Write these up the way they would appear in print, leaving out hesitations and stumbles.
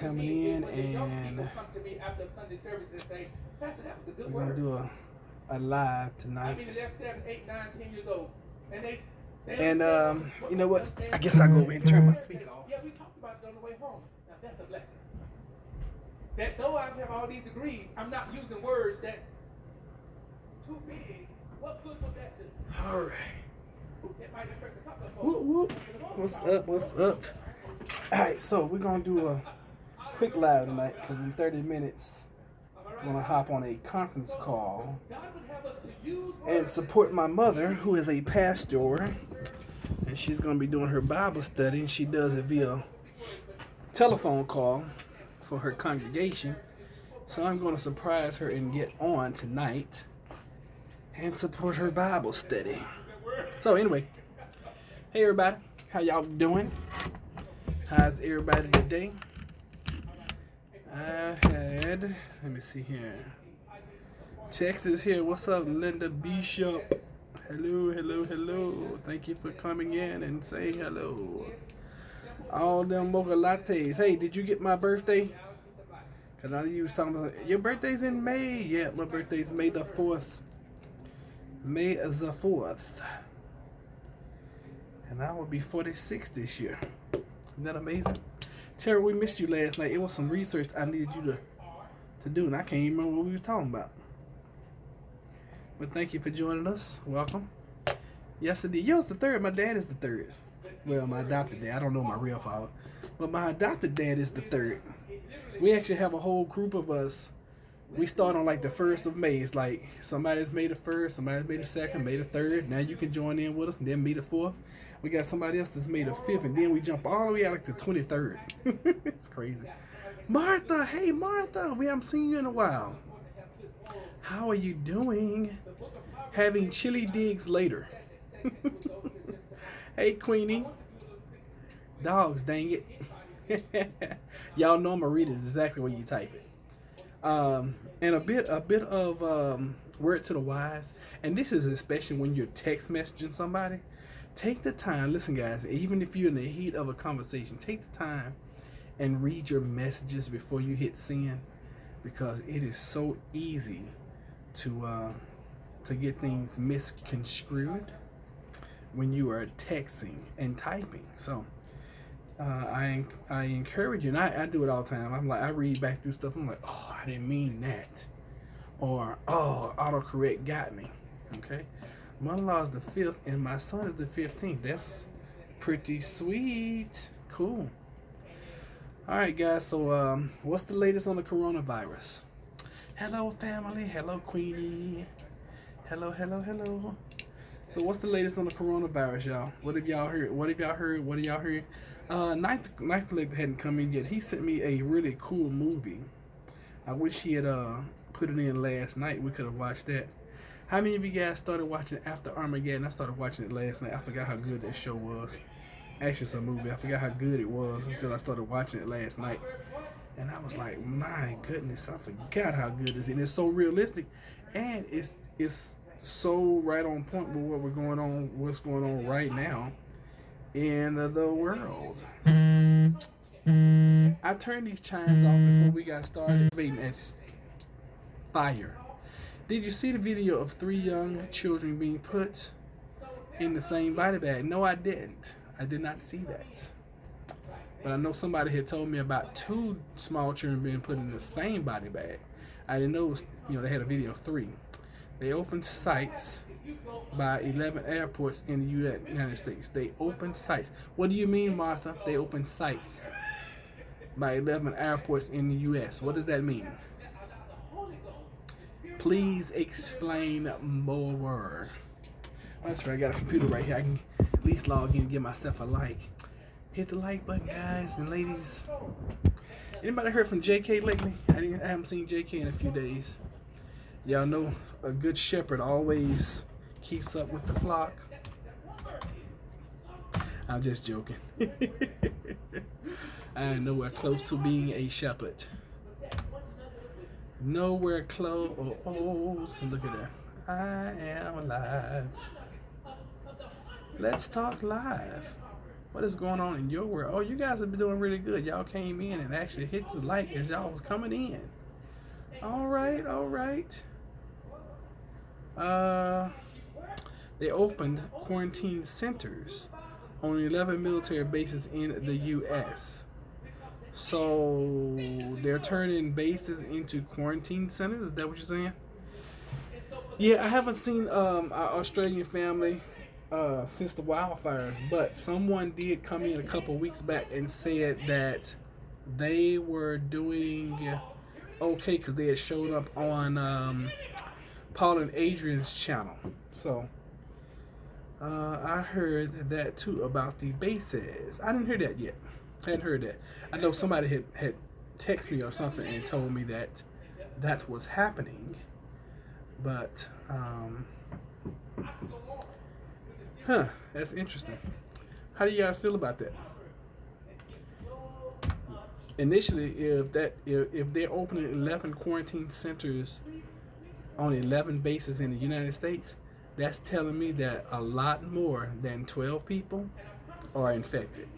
coming in, and we're gonna do a live tonight. They're 7, 8, 9, 10 years old, and you know what? I guess I'll go over and turn my speaker off. Yeah, we talked about it on the way home. Now that's a blessing. That though I have all these degrees, I'm not using words that's too big. What good would that do? All right. That might affect a couple of folks. Whoop, whoop. What's up? What's up? All right, so we're gonna do a quick live tonight because in 30 minutes I'm gonna hop on a conference call and support my mother, who is a pastor, and she's gonna be doing her Bible study, and she does it via telephone call for her congregation. So I'm gonna surprise her and get on tonight and support her Bible study. So anyway, hey everybody, how y'all doing? How's everybody today? Let me see here. Texas here. What's up, Linda Bishop? Hello, hello, hello. Thank you for coming in and saying hello. All them mocha lattes. Hey, did you get my birthday? Because I know you was talking about your birthday's in May. Yeah, my birthday's May the 4th. May is the 4th. And I will be 46 this year. Isn't that amazing? Tara, we missed you last night. It was some research I needed you to do, and I can't even remember what we were talking about. But thank you for joining us. Welcome. Yesterday, yours the third. My dad is the third. Well, my adopted dad. I don't know my real father. But my adopted dad is the third. We actually have a whole group of us. We start on like the 1st of May. It's like somebody's May the 1st, somebody's May the 2nd, May the 3rd. Now you can join in with us, and then May the 4th. We got somebody else that's May the 5th, and then we jump all the way out like the 23rd. It's crazy. Martha, hey Martha, we haven't seen you in a while. How are you doing? Having chili digs later. Hey Queenie. Dogs, dang it. Y'all know I'm gonna read it exactly where you type it. And a bit of word to the wise, and this is especially when you're text messaging somebody. Take the time, listen guys, even if you're in the heat of a conversation, take the time and read your messages before you hit send, because it is so easy to get things misconstrued when you are texting and typing. So I encourage you, and I do it all the time. I'm like, I read back through stuff, I'm like, oh, I didn't mean that, or oh, autocorrect got me. Okay, mother-in-law is the 5th and my son is the 15th. That's pretty sweet. Cool. All right guys, so what's the latest on the coronavirus? Hello family. Hello Queenie. Hello, hello, hello. So what's the latest on the coronavirus, y'all? What have y'all heard? What have y'all heard? What have y'all heard? Knife Collector hadn't come in yet. He sent me a really cool movie. I wish he had put it in last night. We could have watched that. How many of you guys started watching After Armageddon? I started watching it last night. I forgot how good that show was. Actually, it's a movie. I forgot how good it was until I started watching it last night. And I was like, my goodness, I forgot how good it is. And it's so realistic. And it's so right on point with what's going on right now in the world. I turned these chimes off before we got started. It's fire. Did you see the video of 3 young children being put in the same body bag? No, I didn't. I did not see that. But I know somebody had told me about 2 small children being put in the same body bag. I didn't know it was, they had a video of 3. They opened sites by 11 airports in the United States. They opened sites. What do you mean, Martha? They opened sites by 11 airports in the U.S. What does that mean? Please explain more. That's right, I got a computer right here. I can at least log in and give myself a like. Hit the like button, guys and ladies. Anybody heard from JK lately? I haven't seen JK in a few days. Y'all know a good shepherd always keeps up with the flock. I'm just joking. I am nowhere close to being a shepherd. Nowhere close. Oh, so look at that. I am alive. Let's talk live. What is going on in your world? Oh, you guys have been doing really good. Y'all came in and actually hit the like as y'all was coming in. All right, all right. Uh, they opened quarantine centers on 11 military bases in the U.S. So they're turning bases into quarantine centers. Is that what you're saying? Yeah, I haven't seen our Australian family since the wildfires, but someone did come in a couple weeks back and said that they were doing okay because they had showed up on Paul and Adrian's channel. So I heard that too about the bases. I didn't hear that yet. I hadn't heard that. I know somebody had texted me or something and told me that that was happening. But, that's interesting. How do you guys feel about that? Initially, if they're opening 11 quarantine centers on 11 bases in the United States, that's telling me that a lot more than 12 people are infected.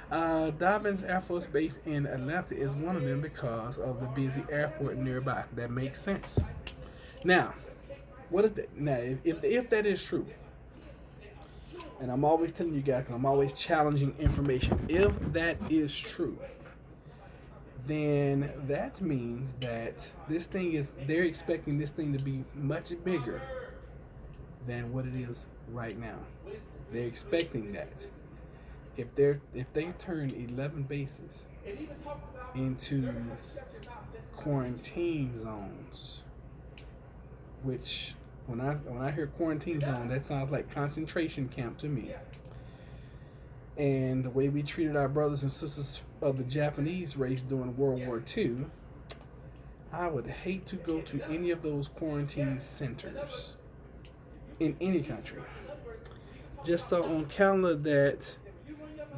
Dobbins Air Force Base in Atlanta is one of them because of the busy airport nearby. That makes sense. Now, what is that? Now, if that is true, and I'm always telling you guys, and I'm always challenging information, if that is true, then that means that they're expecting this thing to be much bigger than what it is right now. They're expecting that. If they turn 11 bases into quarantine zones, which when I hear quarantine zone, that sounds like concentration camp to me. And the way we treated our brothers and sisters of the Japanese race during World War II, I would hate to go to any of those quarantine centers in any country. Just saw on calendar that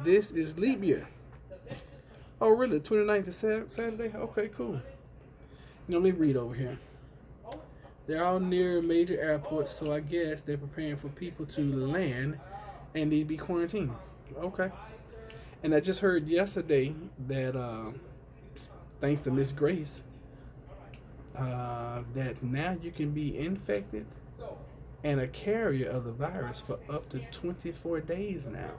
this is leap year. Oh, really? 29th is Saturday? Okay, cool. Let me read over here. They're all near major airports, so I guess they're preparing for people to land and need to be quarantined. Okay. And I just heard yesterday that, thanks to Miss Grace, that now you can be infected and a carrier of the virus for up to 24 days now.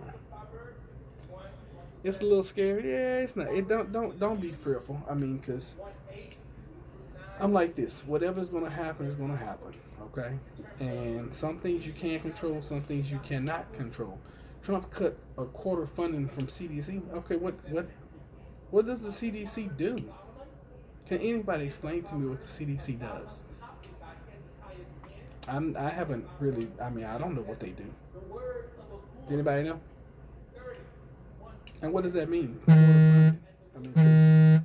It's a little scary. Yeah, it's not. It don't be fearful. I mean, cause I'm like this. Whatever's gonna happen is gonna happen. Okay. And some things you can control, some things you cannot control. Trump cut a quarter funding from CDC. Okay, what does the CDC do? Can anybody explain to me what the CDC does? I haven't really. I mean, I don't know what they do. Does anybody know? And what does that mean? Quarter funding. I mean, 'cause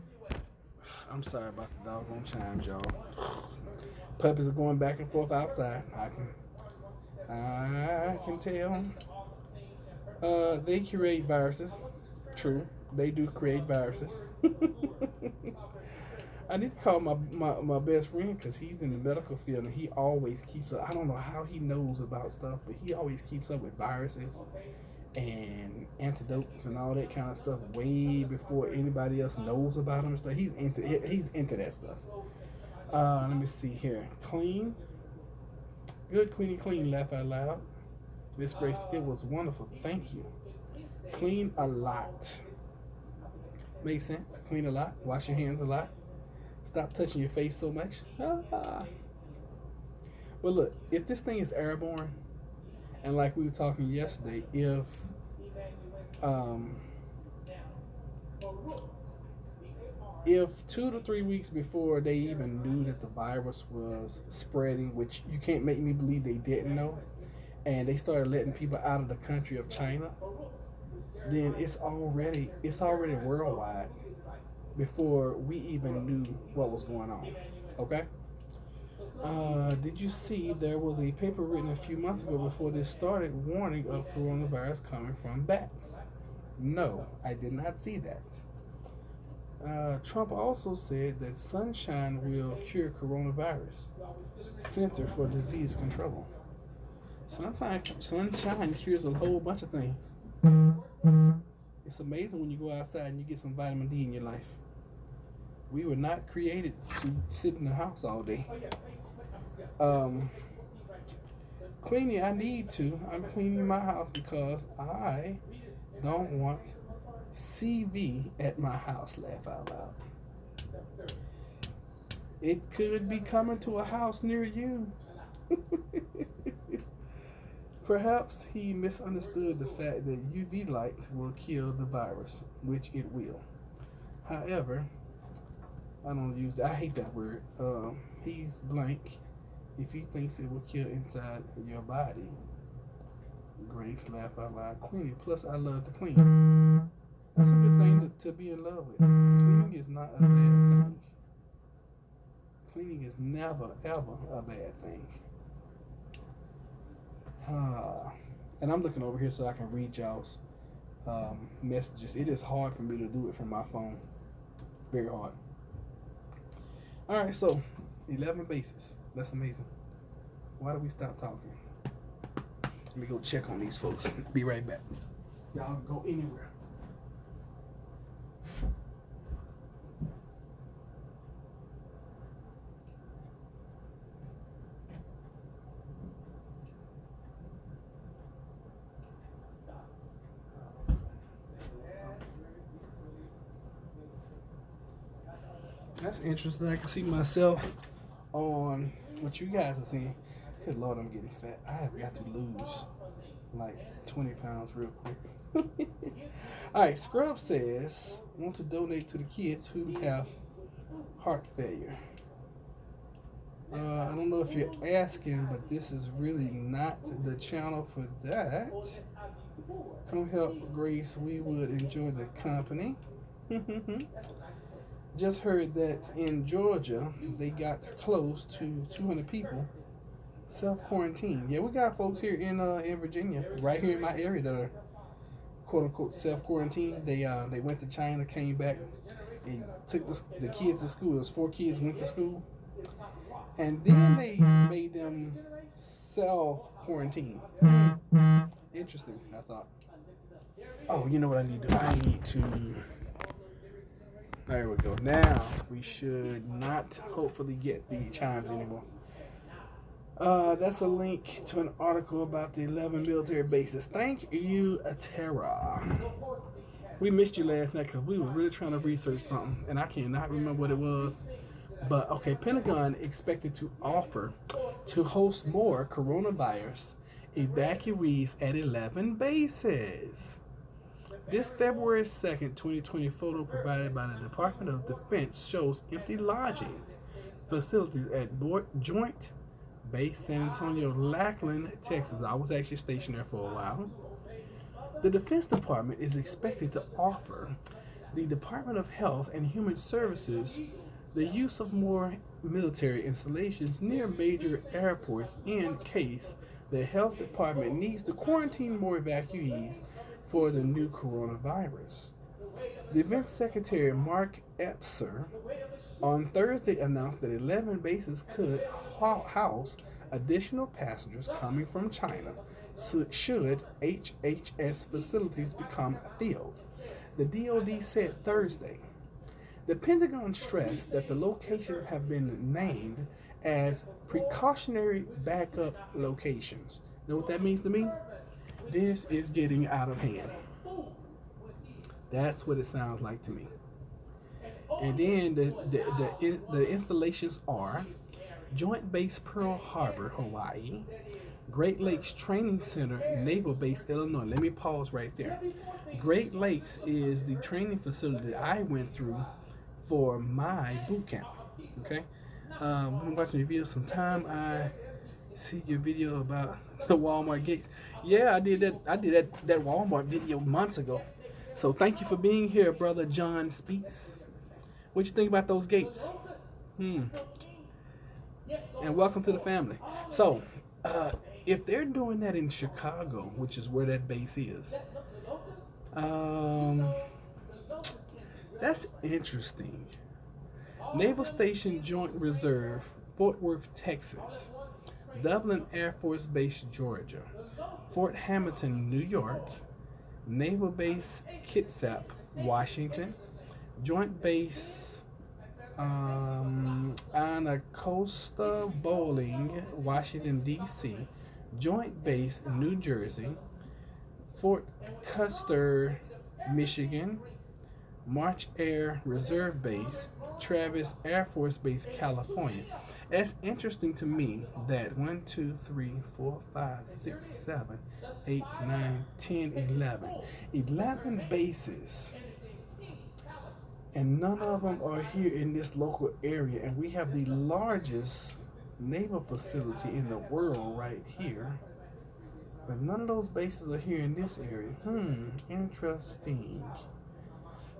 I'm sorry about the doggone chimes, y'all. Puppies are going back and forth outside. I can tell. They create viruses. True, they do create viruses. I need to call my best friend because he's in the medical field and he always keeps up. I don't know how he knows about stuff, but he always keeps up with viruses and antidotes and all that kind of stuff way before anybody else knows about them and stuff. He's into that stuff. Let me see here. Clean. Good, Queenie Clean, laugh out loud. Miss Grace, it was wonderful. Thank you. Clean a lot. Makes sense. Clean a lot. Wash your hands a lot. Stop touching your face so much. Well, look, if this thing is airborne, and like we were talking yesterday, if 2 to 3 weeks before they even knew that the virus was spreading, which you can't make me believe they didn't know, and they started letting people out of the country of China, then it's already worldwide before we even knew what was going on. Okay? Did you see there was a paper written a few months ago before this started warning of coronavirus coming from bats? No, I did not see that. Trump also said that sunshine will cure coronavirus. Center for Disease Control. Sunshine cures a whole bunch of things. It's amazing when you go outside and you get some vitamin D in your life. We were not created to sit in the house all day. Um, Cleaning, I need to. I'm cleaning my house because I don't want CV at my house. Laugh out loud. It could be coming to a house near you. Perhaps he misunderstood the fact that UV light will kill the virus, which it will. However, I don't use that. I hate that word. He's blank. If he thinks it will kill inside your body, Grace, laugh out loud. Queenie. Plus, I love to clean. That's a good thing to be in love with. Cleaning is not a bad thing. Cleaning is never, ever a bad thing. And I'm looking over here so I can read y'all's messages. It is hard for me to do it from my phone. Very hard. All right, so 11 bases. That's amazing. Why do we stop talking? Let me go check on these folks. Be right back. Y'all go anywhere. That's interesting. I can see myself on what you guys are seeing. Good Lord, I'm getting fat. I have got to lose like 20 pounds real quick. All right, Scrub says, want to donate to the kids who have heart failure. I don't know if you're asking, but this is really not the channel for that. Come help Grace. We would enjoy the company. Just heard that in Georgia, they got close to 200 people self-quarantine. Yeah, we got folks here in Virginia, right here in my area, that are quote-unquote self-quarantine. They went to China, came back, and took the kids to school. It was 4 kids went to school. And then they made them self-quarantine. Interesting, I thought. Oh, you know what I need to do? I need to... There we go. Now we should not hopefully get the chimes anymore. That's a link to an article about the 11 military bases. Thank you, Tara. We missed you last night because we were really trying to research something, and I cannot remember what it was. But okay, Pentagon expected to offer to host more coronavirus evacuees at 11 bases. This February 2nd, 2020 photo provided by the Department of Defense shows empty lodging facilities at Joint Base San Antonio, Lackland, Texas. I was actually stationed there for a while. The Defense Department is expected to offer the Department of Health and Human Services the use of more military installations near major airports in case the health department needs to quarantine more evacuees for the new coronavirus. Defense Secretary Mark Epser on Thursday announced that 11 bases could house additional passengers coming from China should HHS facilities become filled. The DoD said Thursday. The Pentagon stressed that the locations have been named as precautionary backup locations. Know what that means to me? This is getting out of hand. That's what it sounds like to me. And then the installations are Joint Base Pearl Harbor, Hawaii, Great Lakes Training Center, Naval Base, Illinois. Let me pause right there. Great Lakes is the training facility I went through for my boot camp. Okay, I'm watching your video sometime. I see your video about the Walmart gates. Yeah, I did that Walmart video months ago. So thank you for being here, brother John Speaks. What you think about those gates? And welcome to the family. So, if they're doing that in Chicago, which is where that base is, that's interesting. Naval Station Joint Reserve, Fort Worth, Texas. Dublin Air Force Base, Georgia, Fort Hamilton, New York, Naval Base Kitsap, Washington, Joint Base Anacostia Bowling, Washington, D.C., Joint Base New Jersey, Fort Custer, Michigan, March Air Reserve Base, Travis Air Force Base, California. It's interesting to me that 1, 2, 3, 4, 5, 6, 7, 8, 9, 10, 11. 11 bases, and none of them are here in this local area. And we have the largest naval facility in the world right here. But none of those bases are here in this area. Interesting.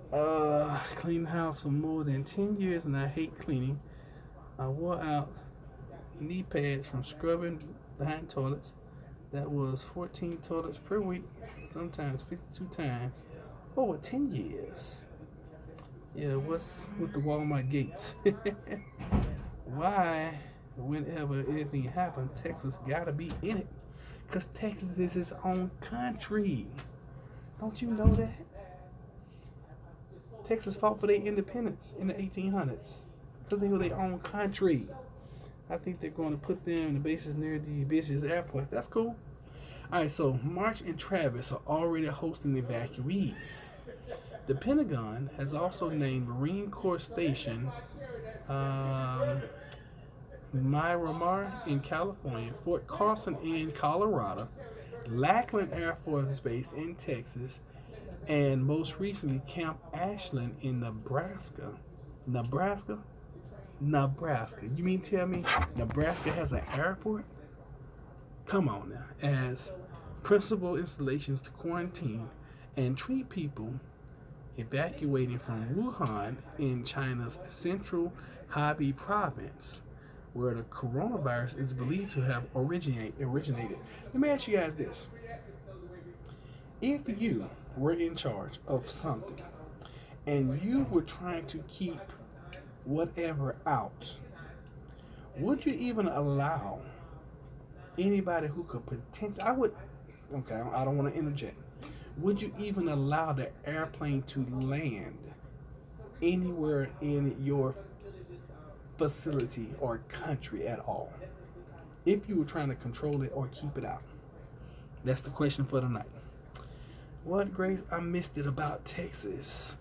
Cleaned the house for more than 10 years and I hate cleaning. I wore out knee pads from scrubbing behind toilets. That was 14 toilets per week, sometimes 52 times, over 10 years. Yeah, what's with the Walmart gates? Why, whenever anything happens, Texas gotta be in it? Because Texas is its own country. Don't you know that? Texas fought for their independence in the 1800s because they were their own country. I think they're going to put them in the bases near the busiest airports. That's cool. All right, so March and Travis are already hosting evacuees. The Pentagon has also named Marine Corps Station Miramar in California, Fort Carson in Colorado, Lackland Air Force Base in Texas, and most recently Camp Ashland in Nebraska. Nebraska? You mean tell me Nebraska has an airport? Come on now. As principal installations to quarantine and treat people evacuating from Wuhan in China's central Hebei province, where the coronavirus is believed to have originated. Let me ask you guys this. If you were in charge of something and you were trying to keep whatever out, would you even allow anybody who could potentially, I don't want to interject. Would you even allow the airplane to land anywhere in your facility or country at all, if you were trying to control it or keep it out? That's the question for tonight. What great I missed it about Texas.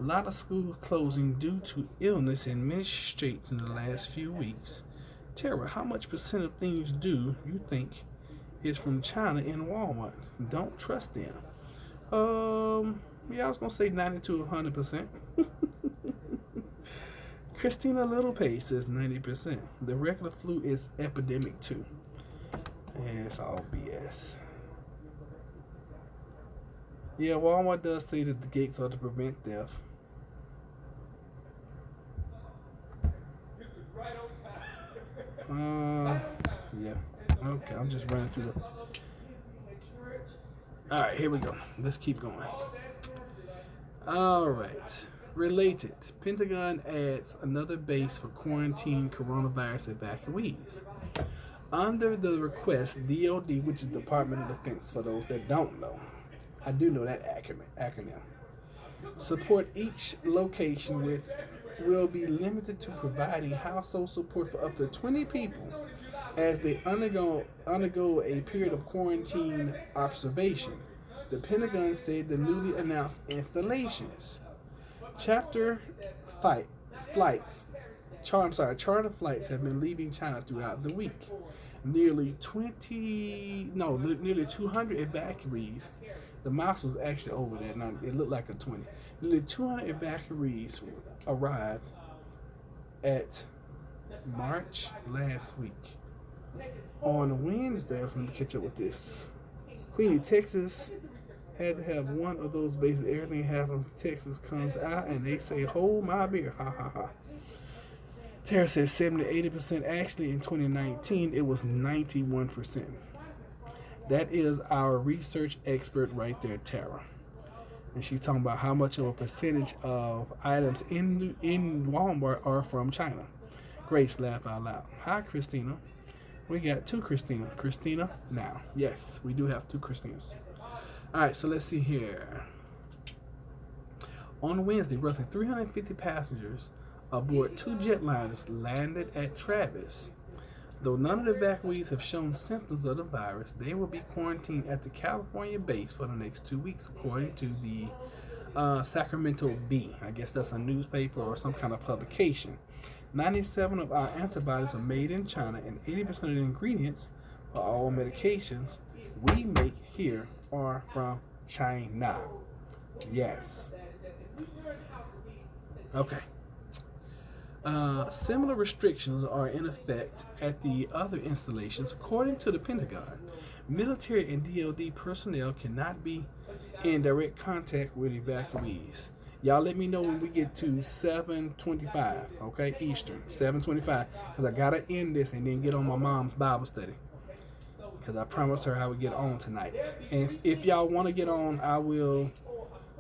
A lot of schools closing due to illness in many states in the last few weeks. Tara, how much percent of things do you think is from China in Walmart? Don't trust them. Yeah, I was gonna say 90 to 100%. Christina Littlepace says 90%. The regular flu is epidemic too. And it's all BS. Yeah, Walmart does say that the gates are to prevent theft. Yeah. Okay, I'm just running through the. All right, here we go. Let's keep going. All right. Related, Pentagon adds another base for quarantine coronavirus evacuees. Under the request, DOD, which is Department of Defense for those that don't know, I do know that acronym, support each location will be limited to providing household support for up to 20 people as they undergo a period of quarantine observation. The Pentagon said the newly announced installations. Charter flights have been leaving China throughout the week. Nearly 200 evacuees. The mouse was actually over there. Now it looked like a 20. Nearly 200 evacuees arrived at March last week. On Wednesday, I'm going to catch up with this. Queenie, Texas had to have one of those bases. Everything happens. Texas comes out and they say, hold my beer. Ha ha ha. Tara says 70 to 80%. Actually, in 2019, it was 91%. That is our research expert right there, Tara. And she's talking about how much of a percentage of items in Walmart are from China. Grace laughed out loud. Hi, Christina. We got two Christina. Christina now. Yes, we do have two Christinas. All right, so let's see here. On Wednesday, roughly 350 passengers aboard two jetliners landed at Travis. Though none of the evacuees have shown symptoms of the virus, they will be quarantined at the California base for the next 2 weeks, according to the Sacramento Bee. I guess that's a newspaper or some kind of publication. 97 of our antibodies are made in China, and 80% of the ingredients for all medications we make here are from China. Yes. Okay. Similar restrictions are in effect at the other installations. According to the Pentagon, military and DoD personnel cannot be in direct contact with evacuees. Y'all let me know when we get to 7:25, okay, Eastern, 7:25, because I got to end this and then get on my mom's Bible study, because I promised her I would get on tonight. And if y'all want to get on, I will.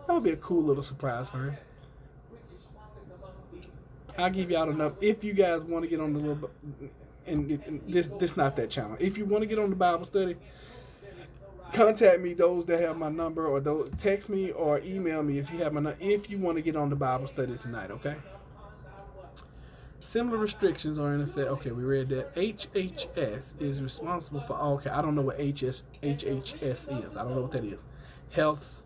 That would be a cool little surprise for her. I'll give y'all enough. If you guys want to get on the little, and this not that channel. If you want to get on the Bible study, contact me. Those that have my number, or those, text me or email me if you have my number. If you want to get on the Bible study tonight, okay? Similar restrictions are in effect. Okay, we read that. HHS is responsible for all. Okay, I don't know what HHS is. I don't know what that is. Health,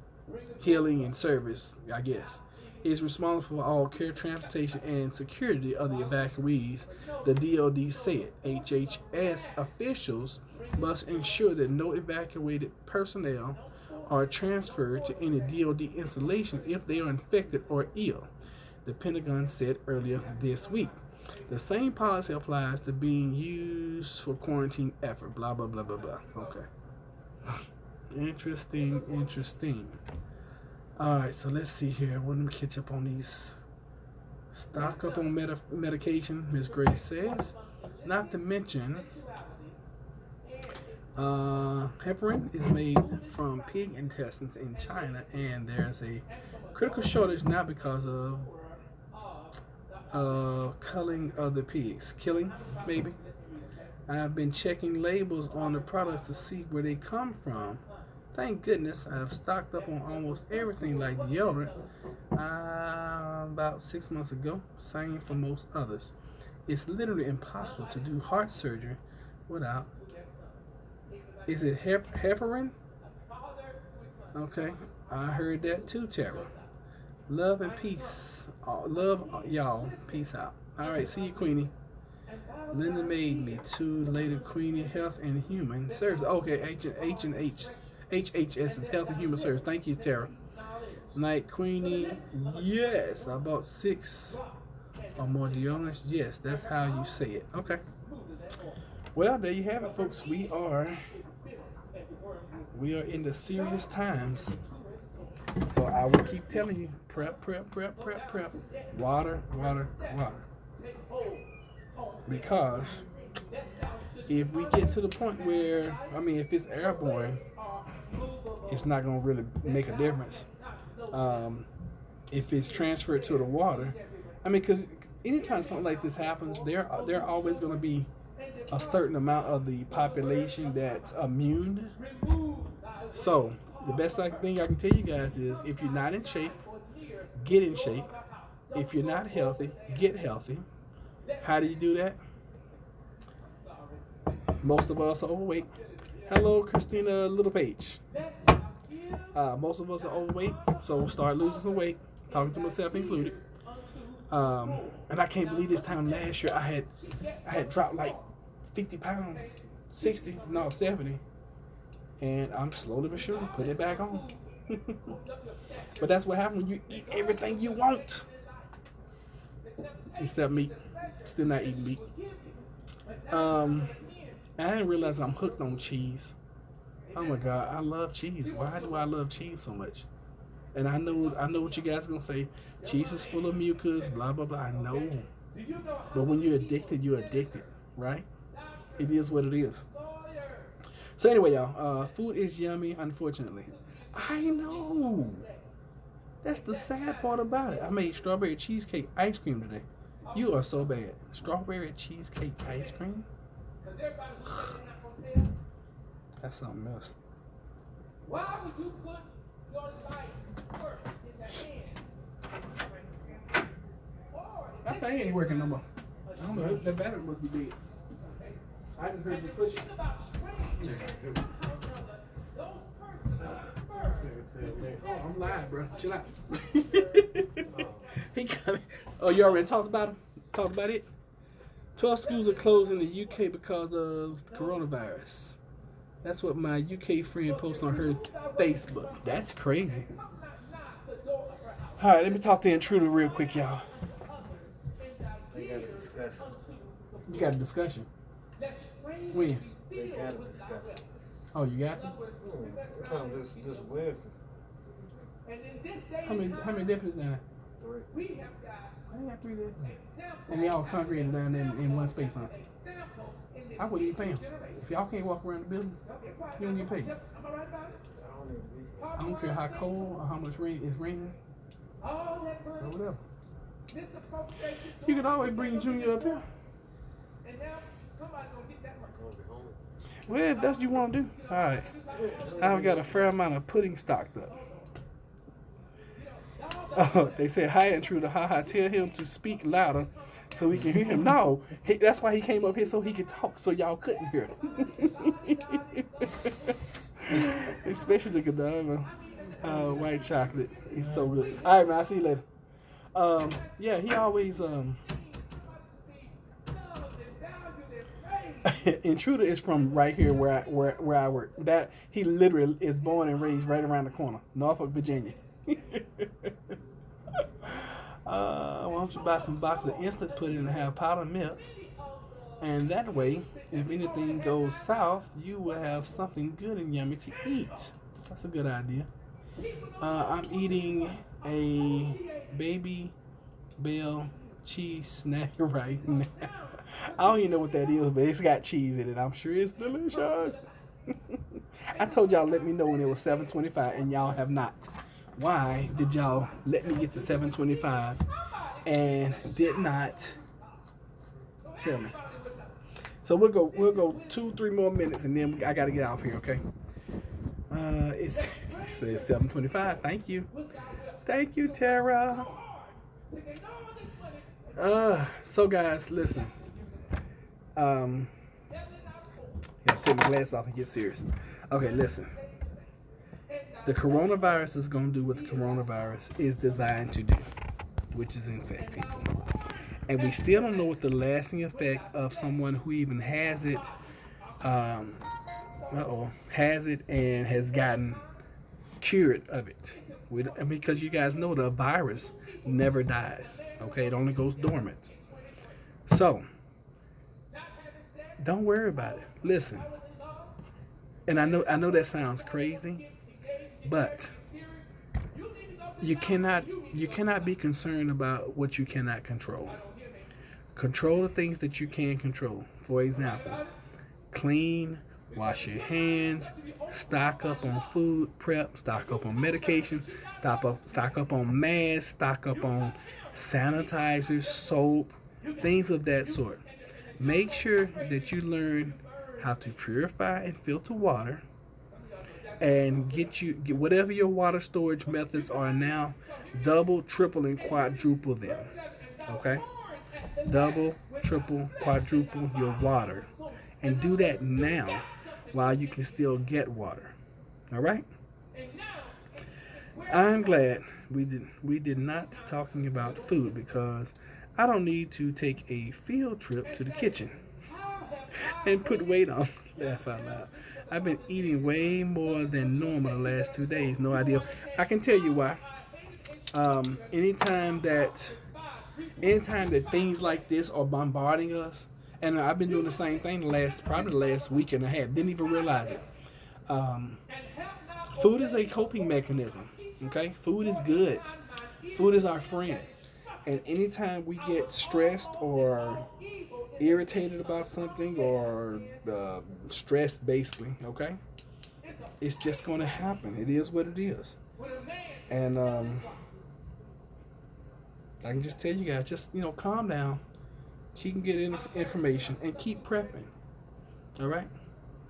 healing, and service, I guess, is responsible for all care, transportation, and security of the evacuees, the DoD said. HHS officials must ensure that no evacuated personnel are transferred to any DoD installation if they are infected or ill, the Pentagon said earlier this week. The same policy applies to being used for quarantine effort, blah, blah, blah, blah, blah. Okay. Interesting. All right, so let's see here. Let me catch up on these. Stock up on medication, Ms. Gray says. Not to mention, heparin is made from pig intestines in China, and there's a critical shortage now because of culling of the pigs. Killing, maybe. I've been checking labels on the products to see where they come from. Thank goodness I've stocked up on almost everything like deodorant about 6 months ago. Same for most others. It's literally impossible to do heart surgery without. Is it heparin? Okay, I heard that too, Tara. Love and peace. Love y'all. Peace out. All right, see you, Queenie. Linda made me too. Later, Queenie, Health and Human Services. Okay, HHS is Health and Human Services. Thank you, Tara. Night, Queenie. Yes, I bought 6 or more deodorants. Yes, that's how you say it. Okay. Well, there you have it, folks. We are in the serious times. So I will keep telling you, prep. Water. Because if we get to the point where, if it's airborne, it's not going to really make a difference. If it's transferred to the water, because anytime something like this happens, there always going to be a certain amount of the population that's immune. So the best thing I can tell you guys is, if you're not in shape, get in shape. If you're not healthy, get healthy. How do you do that? Most of us are overweight. Hello, Christina Littlepage. Most of us are overweight, so start losing some weight. Talking to myself included. And I can't believe this time last year I had dropped like 50 pounds, 70, and I'm slowly but surely putting it back on. But that's what happens when you eat everything you want, except meat. Still not eating meat. I didn't realize I'm hooked on cheese. Oh my God, I love cheese. Why do I love cheese so much? And I know what you guys are gonna say. Cheese is full of mucus, blah blah blah. I know, but when you're addicted, right? It is what it is. So anyway, y'all, food is yummy. Unfortunately, I know. That's the sad part about it. I made strawberry cheesecake ice cream today. You are so bad. Strawberry cheesecake ice cream? Because everybody who says they're not going to tell, That's something else. why would you put your life's work in the hands of strangers? Or That thing ain't working no more. I don't know. That battery must be dead. I just heard and you if push you it. think about strangers, somehow or another, those persons are first. Oh, I'm live, bro. Chill out. He got me. Oh, you already talked about him? Talked about it? 12 schools are closed in the UK because of coronavirus. That's what my UK friend posted on her Facebook. That's crazy. All right, let me talk to Intruder real quick, y'all. They got a discussion. You got a discussion? When? They got a discussion. Oh, you got it? What time this Wednesday? How many deputies down there? 3. We have got I got 3 deputies. examples. And they all congregated down there in one space, huh? Example in this I wouldn't even pay them. generation. If y'all can't walk around the building, you don't get paid. Am I right about it? I don't even be I don't care how cold or how much rain it's raining All that or money, whatever. misappropriation. You could always bring Junior up here. And now somebody's gonna get that money. going to be home. Well, if that's what you want to do, all right. I've got a fair amount of pudding stocked up. Oh, they said, hi, Intruder. Haha, tell him to speak louder so we can hear him. No, that's why he came up here so he could talk so y'all couldn't hear him. Especially the Godiva white chocolate. It's so good. All right, man. I'll see you later. Yeah, he always... Intruder is from right here where I work. That he literally is born and raised right around the corner, Norfolk, Virginia. Why don't you buy some boxes of instant pudding and have powdered milk, and that way, if anything goes south, you will have something good and yummy to eat. That's a good idea. I'm eating a Baby Bell cheese snack right now. I don't even know what that is, but it's got cheese in it. I'm sure it's delicious. I told y'all let me know when it was $7.25, and y'all have not. Why did y'all let me get to $7.25 and did not tell me? So we'll go 2-3 more minutes, and then I gotta get off here. Okay. It says $7.25. Thank you, Tara. So guys, listen. Yeah, take my glass off and get serious. Okay, listen. The coronavirus is going to do what the coronavirus is designed to do, which is infect people. And we still don't know what the lasting effect of someone who even has it, has it and has gotten cured of it. Because you guys know the virus never dies. Okay, it only goes dormant. So, don't worry about it. Listen. And I know that sounds crazy, but you cannot be concerned about what you cannot control. Control the things that you can control. For example, clean, wash your hands, stock up on food prep, stock up on medication, stock up on masks, stock up on sanitizers, soap, things of that sort. Make sure that you learn how to purify and filter water, and get whatever your water storage methods are now, double, triple, and quadruple them. Okay? Double, triple, quadruple your water. And do that now while you can still get water. All right? I'm glad we did not talking about food, because I don't need to take a field trip to the kitchen and put weight on. Laugh out loud. I've been eating way more than normal the last 2 days. No idea. I can tell you why. Anytime that things like this are bombarding us, and I've been doing the same thing probably the last week and a half. Didn't even realize it. Food is a coping mechanism. Okay, food is good. Food is our friend. And anytime we get stressed or irritated about something, or stressed basically, okay, it's just going to happen. It is what it is. And I can just tell you guys, just calm down, keep getting information, and keep prepping. All right,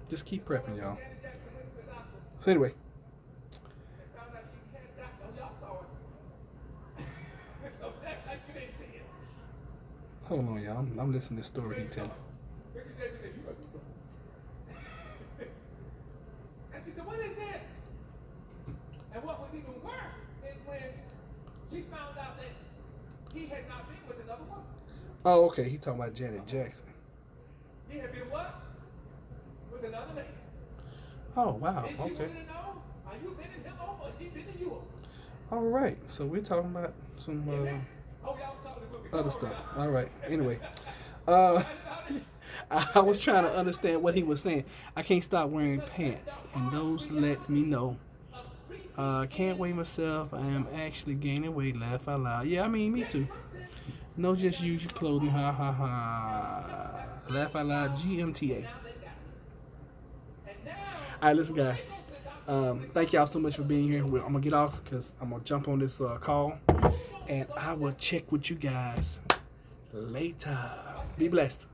just keep prepping, y'all. Janet Jackson went to the doctor So anyway, and found out she had got, oh, y'all saw it. So act like you didn't see it. hold on, y'all. I'm listening to the story he telling. Ricky Davis said, you gonna do something. And she said, what is this? And what was even worse is when she found out that he had not been with another woman. Oh, okay. He talking about Janet Jackson. He had been what? With another lady. Oh, wow. And she Okay. wanted to know, are you bending him over or is he bending you over? All right. So we're talking about some Oh, y'all saw the movie. other Come on stuff. now. All right. Anyway, About it. I was trying to understand what he was saying. I can't stop wearing pants, and those let me know. Can't weigh myself. I am actually gaining weight. Laugh out loud. Yeah, I mean, me too. No, just use your clothing. Ha ha ha. Laugh out loud. GMTA. All right, listen, guys. Thank y'all so much for being here. I'm gonna get off because I'm gonna jump on this call, and I will check with you guys later. Be blessed.